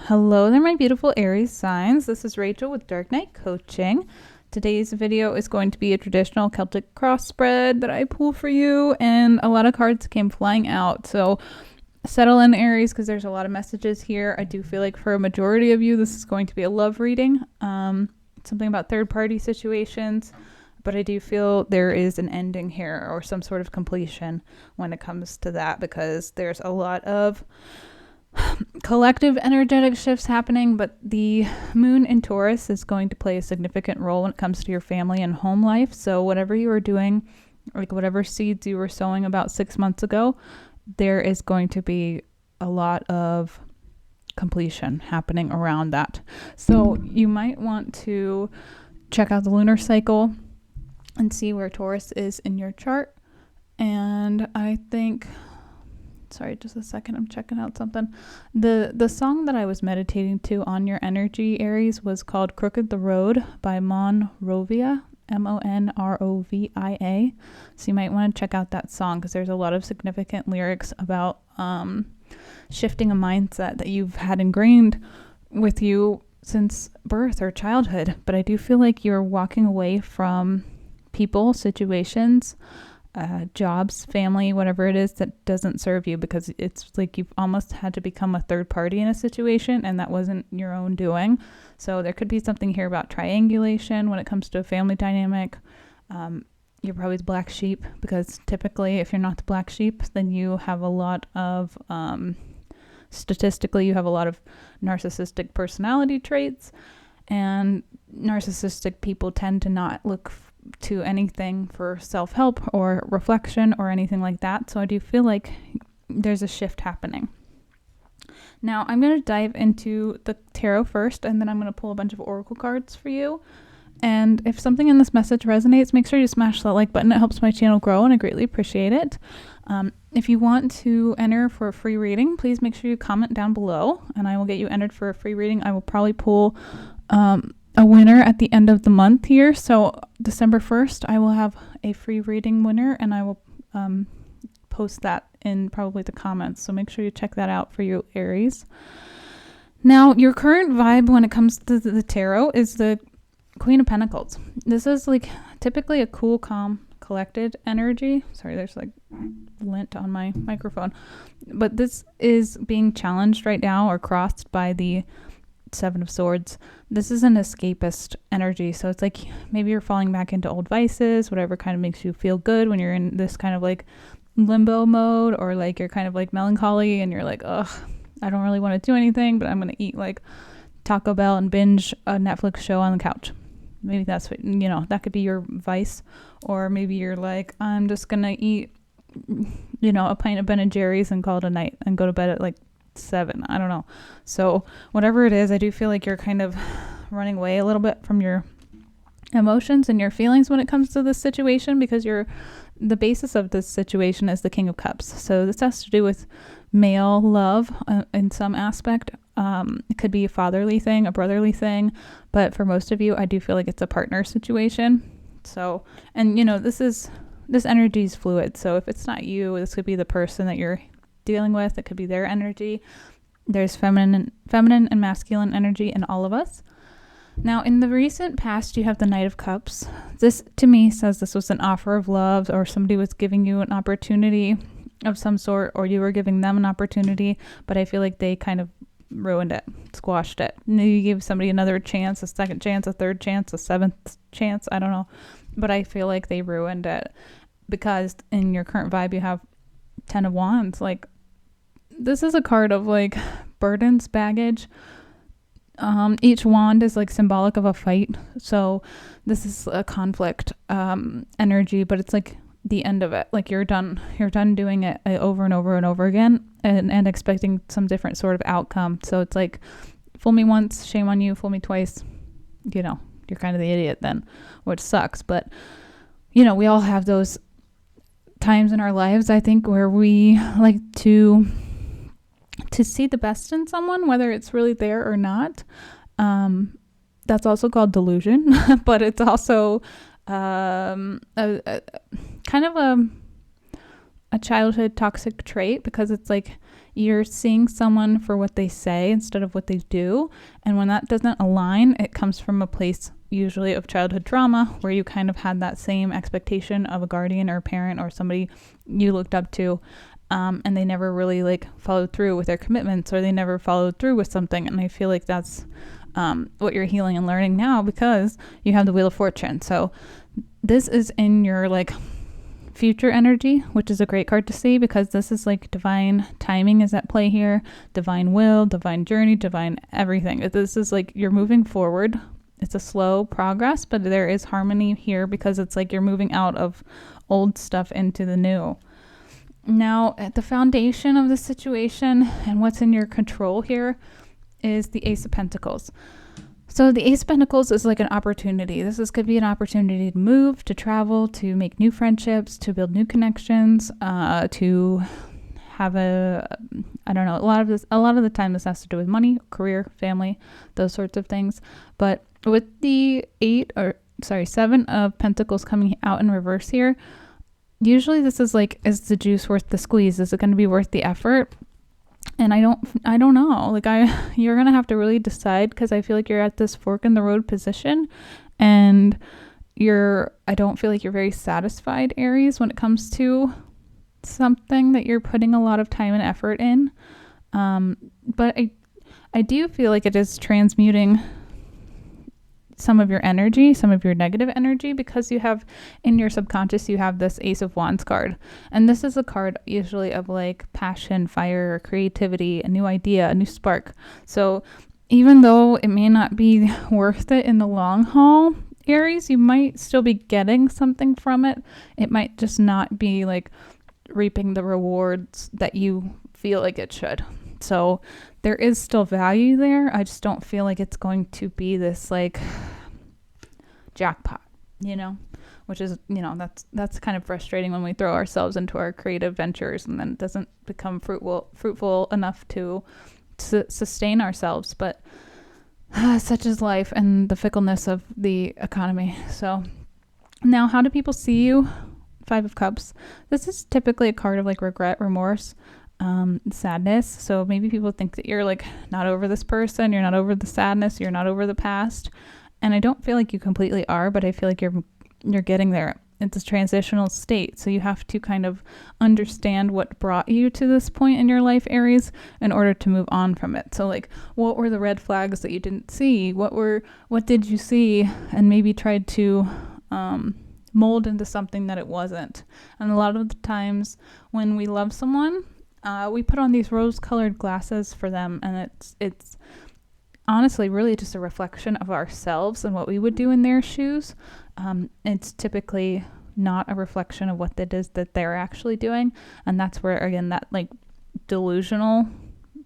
Hello there, my beautiful Aries signs. This is Rachel with Dark Knight Coaching. Today's video is going to be a traditional Celtic cross spread that I pull for you, and a lot of cards came flying out. So settle in, Aries, because there's a lot of messages here. I do feel like for a majority of you, this is going to be a love reading. Something about third-party situations, but I do feel there is an ending here or some sort of completion when it comes to that, because there's a lot of collective energetic shifts happening, but the moon in Taurus is going to play a significant role when it comes to your family and home life. So whatever you are doing, like whatever seeds you were sowing about 6 months ago, there is going to be a lot of completion happening around that. So you might want to check out the lunar cycle and see where Taurus is in your chart. And I think, sorry, just a second, I'm checking out something. The song that I was meditating to on your energy, Aries, was called Crooked the Road by Monrovia, Monrovia. So you might want to check out that song, because there's a lot of significant lyrics about shifting a mindset that you've had ingrained with you since birth or childhood. But I do feel like you're walking away from people, situations, jobs, family, whatever it is that doesn't serve you, because it's like you've almost had to become a third party in a situation, and that wasn't your own doing. So there could be something here about triangulation when it comes to a family dynamic. You're probably the black sheep, because typically if you're not the black sheep, then you have a lot of statistically you have a lot of narcissistic personality traits, and narcissistic people tend to not look to anything for self-help or reflection or anything like that. So I do feel like there's a shift happening. Now I'm going to dive into the tarot first, and then I'm going to pull a bunch of oracle cards for you. And if something in this message resonates, make sure you smash that like button. It helps my channel grow, and I greatly appreciate it. If you want to enter for a free reading, please make sure you comment down below, and I will get you entered for a free reading. I will probably pull a winner at the end of the month here. So December 1st, I will have a free reading winner, and I will post that in probably the comments. So make sure you check that out for you, Aries. Now, your current vibe when it comes to the tarot is the Queen of Pentacles. This is like typically a cool, calm, collected energy. Sorry, there's like lint on my microphone. But this is being challenged right now or crossed by the Seven of Swords. This is an escapist energy. So it's like maybe you're falling back into old vices, whatever kind of makes you feel good when you're in this kind of like limbo mode, or like you're kind of like melancholy and you're like, ugh, I don't really want to do anything, but I'm going to eat like Taco Bell and binge a Netflix show on the couch. Maybe that's what, that could be your vice. Or maybe you're like, I'm just going to eat, a pint of Ben & Jerry's and call it a night and go to bed at like 7. I don't know. So whatever it is, I do feel like you're kind of running away a little bit from your emotions and your feelings when it comes to this situation, because the basis of this situation is the King of Cups. So this has to do with male love in some aspect. It could be a fatherly thing, a brotherly thing, but for most of you, I do feel like it's a partner situation. So, and this energy is fluid. So if it's not you, this could be the person that you're dealing with. It could be their energy. There's feminine and masculine energy in all of us. Now, in the recent past, you have the Knight of Cups. This, to me, says this was an offer of love, or somebody was giving you an opportunity of some sort, or you were giving them an opportunity, but I feel like they kind of ruined it, squashed it. You gave somebody another chance, a second chance, a third chance, a seventh chance, I don't know, but I feel like they ruined it, because in your current vibe, you have 10 of Wands. Like, this is a card of like burdens, baggage. Each wand is like symbolic of a fight. So this is a conflict energy, but it's like the end of it. Like you're done doing it over and over and over again, and expecting some different sort of outcome. So it's like, fool me once, shame on you. Fool me twice, you're kind of the idiot then, which sucks. But we all have those times in our lives, I think, where we like to see the best in someone, whether it's really there or not. That's also called delusion, but it's also a kind of a childhood toxic trait, because it's like you're seeing someone for what they say instead of what they do. And when that doesn't align, it comes from a place usually of childhood trauma where you kind of had that same expectation of a guardian or a parent or somebody you looked up to, and they never really like followed through with their commitments, or they never followed through with something. And I feel like that's what you're healing and learning now, because you have the Wheel of Fortune. So this is in your like future energy, which is a great card to see, because this is like divine timing is at play here, divine will, divine journey, divine everything. This is like you're moving forward. It's a slow progress, but there is harmony here, because it's like you're moving out of old stuff into the new. Now, at the foundation of the situation and what's in your control here is the Ace of Pentacles. So the Ace of Pentacles is like an opportunity. Could be an opportunity to move, to travel, to make new friendships, to build new connections, to have I don't know, a lot of the time this has to do with money, career, family, those sorts of things. But with the 7 of Pentacles coming out in reverse here, usually this is like, is the juice worth the squeeze? Is it going to be worth the effort? And I don't know. Like you're going to have to really decide, because I feel like you're at this fork in the road position, and I don't feel like you're very satisfied, Aries, when it comes to something that you're putting a lot of time and effort in. But I do feel like it is transmuting some of your energy, some of your negative energy, because you have in your subconscious, you have this Ace of Wands card. And this is a card usually of like passion, fire, creativity, a new idea, a new spark. So even though it may not be worth it in the long haul, Aries, you might still be getting something from it. It might just not be like reaping the rewards that you feel like it should. So there is still value there. I just don't feel like it's going to be this like jackpot, which is, that's kind of frustrating when we throw ourselves into our creative ventures and then it doesn't become fruitful enough to sustain ourselves. But such is life and the fickleness of the economy. So now, how do people see you? 5 of Cups. This is typically a card of like regret, remorse, sadness. So maybe people think that you're like not over this person, you're not over the sadness, you're not over the past. And I don't feel like you completely are, but I feel like you're getting there. It's a transitional state. So you have to kind of understand what brought you to this point in your life, Aries, in order to move on from it. So like, what were the red flags that you didn't see? What did you see and maybe tried to mold into something that it wasn't? And a lot of the times when we love someone, we put on these rose-colored glasses for them, and it's honestly really just a reflection of ourselves and what we would do in their shoes. It's typically not a reflection of what it is that they're actually doing, and that's where, again, that like delusional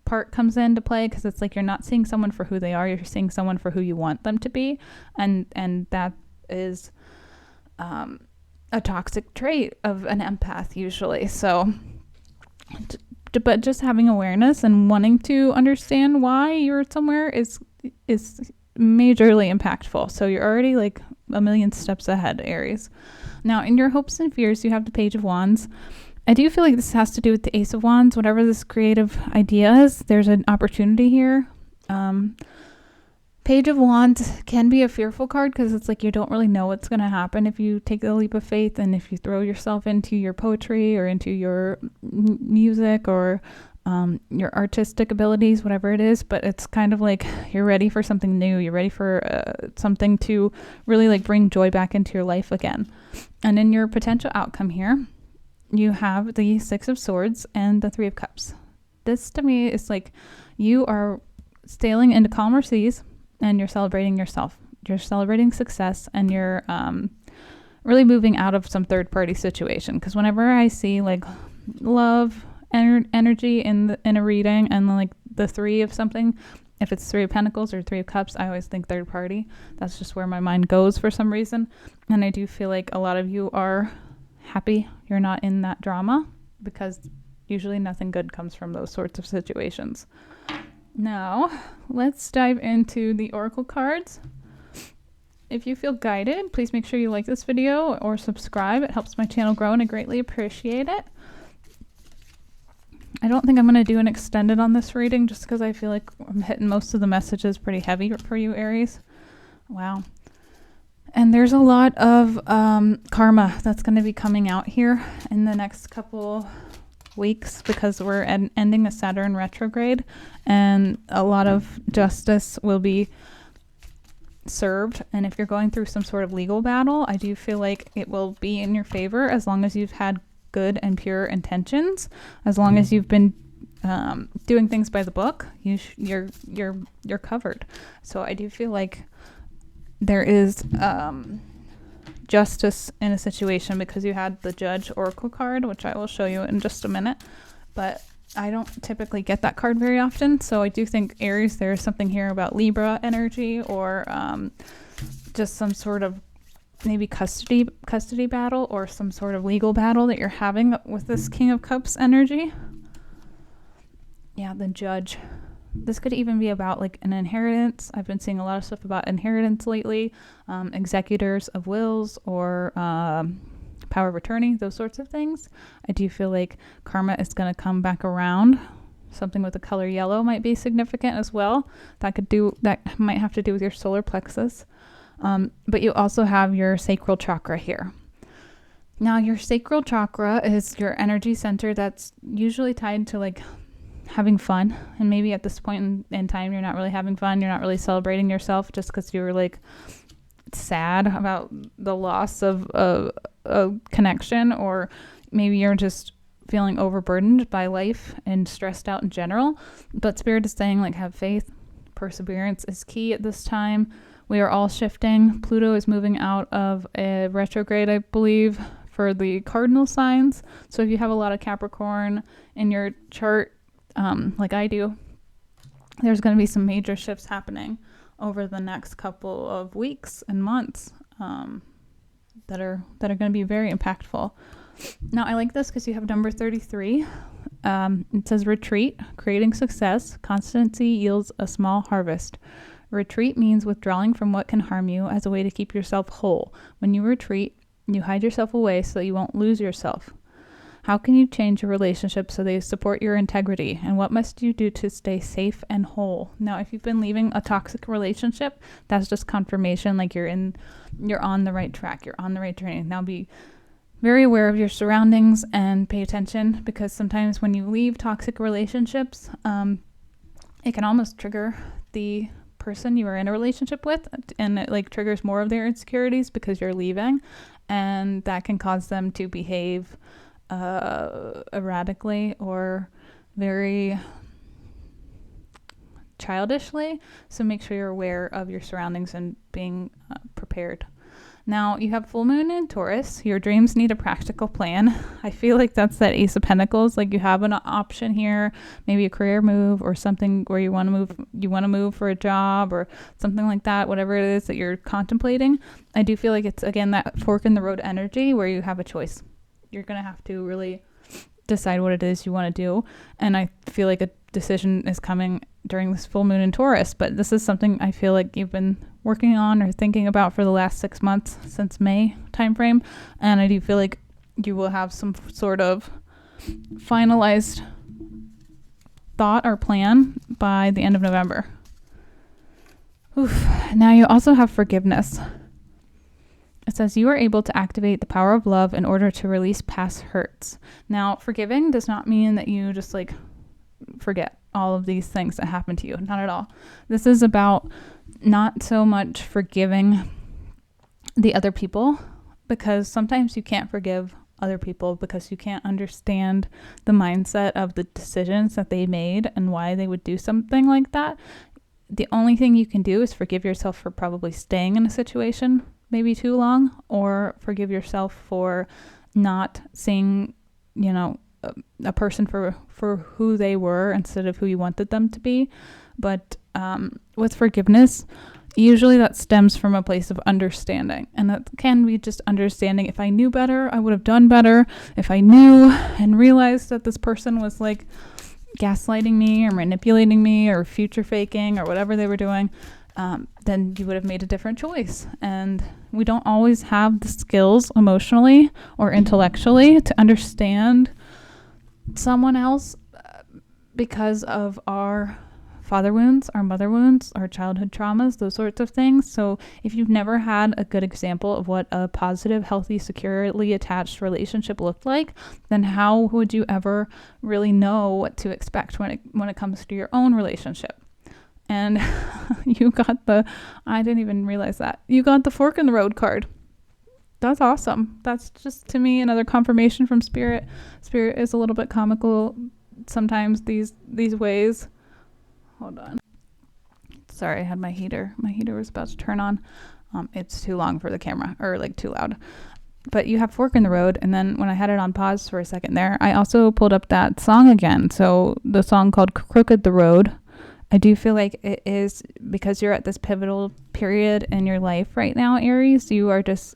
part comes into play, because it's like you're not seeing someone for who they are, you're seeing someone for who you want them to be, and that is a toxic trait of an empath usually. So but just having awareness and wanting to understand why you're somewhere is majorly impactful. So you're already like a million steps ahead, Aries. Now, in your hopes and fears, you have the Page of Wands. I do feel like this has to do with the Ace of Wands. Whatever this creative idea is, there's an opportunity here. Page of Wands can be a fearful card, because it's like you don't really know what's going to happen if you take the leap of faith and if you throw yourself into your poetry or into your music or your artistic abilities, whatever it is. But it's kind of like you're ready for something new. You're ready for something to really like bring joy back into your life again. And in your potential outcome here, you have the 6 of Swords and the 3 of Cups. This to me is like you are sailing into calmer seas, and you're celebrating yourself. You're celebrating success, and you're really moving out of some third-party situation. Because whenever I see like love energy in a reading, and like the 3 of something, if it's 3 of Pentacles or 3 of Cups, I always think third party. That's just where my mind goes for some reason. And I do feel like a lot of you are happy you're not in that drama, because usually nothing good comes from those sorts of situations. Now, let's dive into the oracle cards. If you feel guided, please make sure you like this video or subscribe. It helps my channel grow, and I greatly appreciate it. I don't think I'm going to do an extended on this reading just because I feel like I'm hitting most of the messages pretty heavy for you, Aries. Wow. And there's a lot of karma that's going to be coming out here in the next couple weeks because we're ending a Saturn retrograde, and a lot of justice will be served. And if you're going through some sort of legal battle, I do feel like it will be in your favor as long as you've had good and pure intentions. As long as you've been doing things by the book, you're covered. So I do feel like there is justice in a situation because you had the Judge Oracle card, which I will show you in just a minute. But I don't typically get that card very often. So I do think, Aries, there is something here about Libra energy or just some sort of maybe custody battle or some sort of legal battle that you're having with this King of Cups energy. Yeah, the Judge. This could even be about like an inheritance. I've been seeing a lot of stuff about inheritance lately, executors of wills or power of attorney, those sorts of things. I do feel like karma is going to come back around. Something with the color yellow might be significant as well. That might have to do with your solar plexus. But you also have your sacral chakra here. Now, your sacral chakra is your energy center that's usually tied to like having fun, and maybe at this point in time you're not really having fun, you're not really celebrating yourself just because you're like sad about the loss of a connection, or maybe you're just feeling overburdened by life and stressed out in general. But Spirit is saying like have faith, perseverance is key at this time. We are all shifting. Pluto is moving out of a retrograde, I believe, for the cardinal signs. So if you have a lot of Capricorn in your chart, like I do, there's going to be some major shifts happening over the next couple of weeks and months that are going to be very impactful. Now, I like this because you have number 33. It says retreat, creating success. Constancy yields a small harvest. Retreat means withdrawing from what can harm you as a way to keep yourself whole. When you retreat, you hide yourself away so that you won't lose yourself. How can you change your relationship so they support your integrity? And what must you do to stay safe and whole? Now, if you've been leaving a toxic relationship, that's just confirmation like you're on the right track. You're on the right journey. Now be very aware of your surroundings and pay attention, because sometimes when you leave toxic relationships, it can almost trigger the person you are in a relationship with, and it like triggers more of their insecurities because you're leaving, and that can cause them to behave erratically or very childishly. So make sure you're aware of your surroundings and being prepared. Now, you have full moon in Taurus. Your dreams need a practical plan. I feel like that's that Ace of Pentacles. Like you have an option here, maybe a career move or something where you want to move for a job or something like that, whatever it is that you're contemplating. I do feel like it's, again, that fork in the road energy where you have a choice. You're going to have to really decide what it is you want to do. And I feel like a decision is coming during this full moon in Taurus, but this is something I feel like you've been working on or thinking about for the last 6 months since May timeframe. And I do feel like you will have some sort of finalized thought or plan by the end of November. Oof. Now you also have forgiveness. It says you are able to activate the power of love in order to release past hurts. Now, forgiving does not mean that you just like forget all of these things that happened to you. Not at all. This is about not so much forgiving the other people, because sometimes you can't forgive other people because you can't understand the mindset of the decisions that they made and why they would do something like that. The only thing you can do is forgive yourself for probably staying in a situation maybe too long, or forgive yourself for not seeing, a person for who they were instead of who you wanted them to be. But with forgiveness, usually that stems from a place of understanding, and that can be just understanding. If I knew better, I would have done better. If I knew and realized that this person was like gaslighting me or manipulating me or future faking or whatever they were doing, then you would have made a different choice. And we don't always have the skills emotionally or intellectually to understand someone else because of our father wounds, our mother wounds, our childhood traumas, those sorts of things. So if you've never had a good example of what a positive, healthy, securely attached relationship looked like, then how would you ever really know what to expect when it comes to your own relationship? And you got I didn't even realize that. You got the fork in the road card. That's awesome. That's just, to me, another confirmation from Spirit. Spirit is a little bit comical sometimes these ways. Hold on. Sorry, I had my heater. My heater was about to turn on. It's too long for the camera, or like too loud. But you have fork in the road, and then when I had it on pause for a second there, I also pulled up that song again. So the song called Crooked the Road. I do feel like it is, because you're at this pivotal period in your life right now, Aries. You are just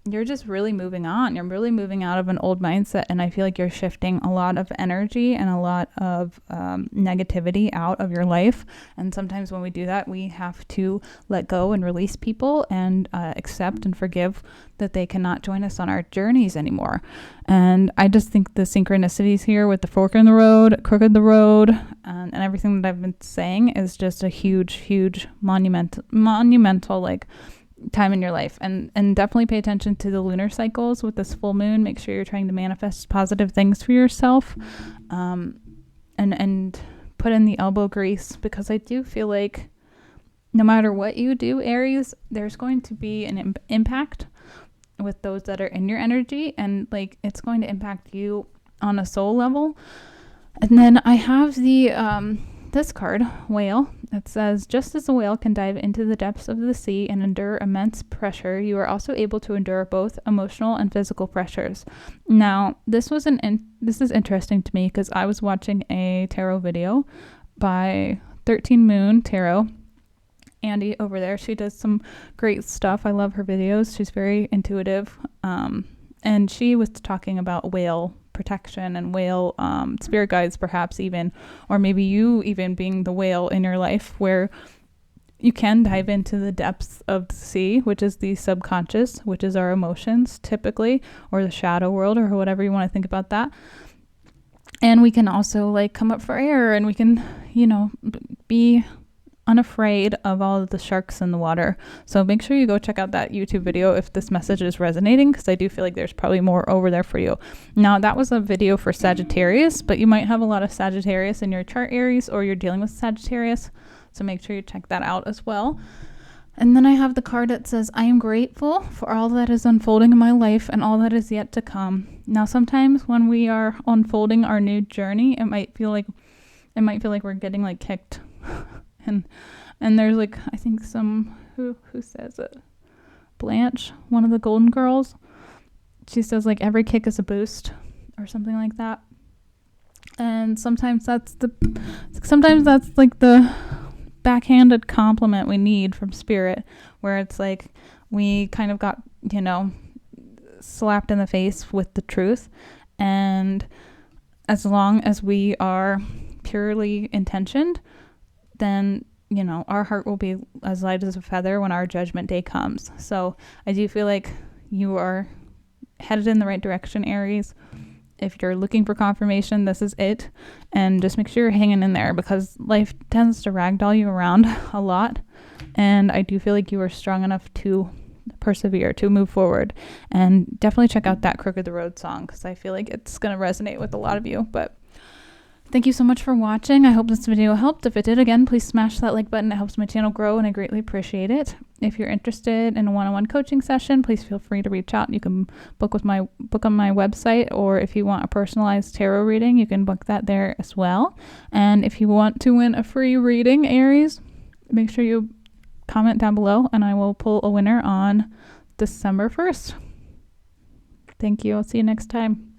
you're just really moving on. You're really moving out of an old mindset, and I feel like you're shifting a lot of energy and a lot of negativity out of your life. And sometimes when we do that, we have to let go and release people and accept and forgive that they cannot join us on our journeys anymore. And I just think the synchronicities here with the fork in the road, crooked the road, and everything that I've been saying is just a huge monumental like time in your life. And definitely pay attention to the lunar cycles with this full moon. Make sure you're trying to manifest positive things for yourself, and put in the elbow grease, because I do feel like no matter what you do, Aries, there's going to be an impact with those that are in your energy, and like it's going to impact you on a soul level. And then I have the this card, Whale. It says, just as a whale can dive into the depths of the sea and endure immense pressure, you are also able to endure both emotional and physical pressures. Now, this is interesting to me, because I was watching a tarot video by 13 Moon Tarot. Andy over there, she does some great stuff. I love her videos. She's very intuitive. And she was talking about whale protection and whale spirit guides, perhaps even, or maybe you even being the whale in your life, where you can dive into the depths of the sea, which is the subconscious, which is our emotions typically, or the shadow world, or whatever you want to think about that. And we can also like come up for air, and we can, be unafraid of all of the sharks in the water. So make sure you go check out that YouTube video if this message is resonating, because I do feel like there's probably more over there for you. Now, that was a video for Sagittarius, but you might have a lot of Sagittarius in your chart, Aries, or you're dealing with Sagittarius. So make sure you check that out as well. And then I have the card that says, I am grateful for all that is unfolding in my life and all that is yet to come. Now, sometimes when we are unfolding our new journey, it might feel like we're getting like kicked. And there's like, I think who says it? Blanche, one of the Golden Girls. She says like every kick is a boost, or something like that. And sometimes that's like the backhanded compliment we need from Spirit, where it's like we kind of got, slapped in the face with the truth. And as long as we are purely intentioned, then our heart will be as light as a feather when our judgment day comes. So I do feel like you are headed in the right direction, Aries. If you're looking for confirmation, this is it. And just make sure you're hanging in there, because life tends to ragdoll you around a lot. And I do feel like you are strong enough to persevere, to move forward. And definitely check out that Crooked the Road song, because I feel like it's going to resonate with a lot of you. But thank you so much for watching. I hope this video helped. If it did, again, please smash that like button. It helps my channel grow, and I greatly appreciate it. If you're interested in a one-on-one coaching session, please feel free to reach out. You can book on my website, or if you want a personalized tarot reading, you can book that there as well. And if you want to win a free reading, Aries, make sure you comment down below, and I will pull a winner on December 1st. Thank you. I'll see you next time.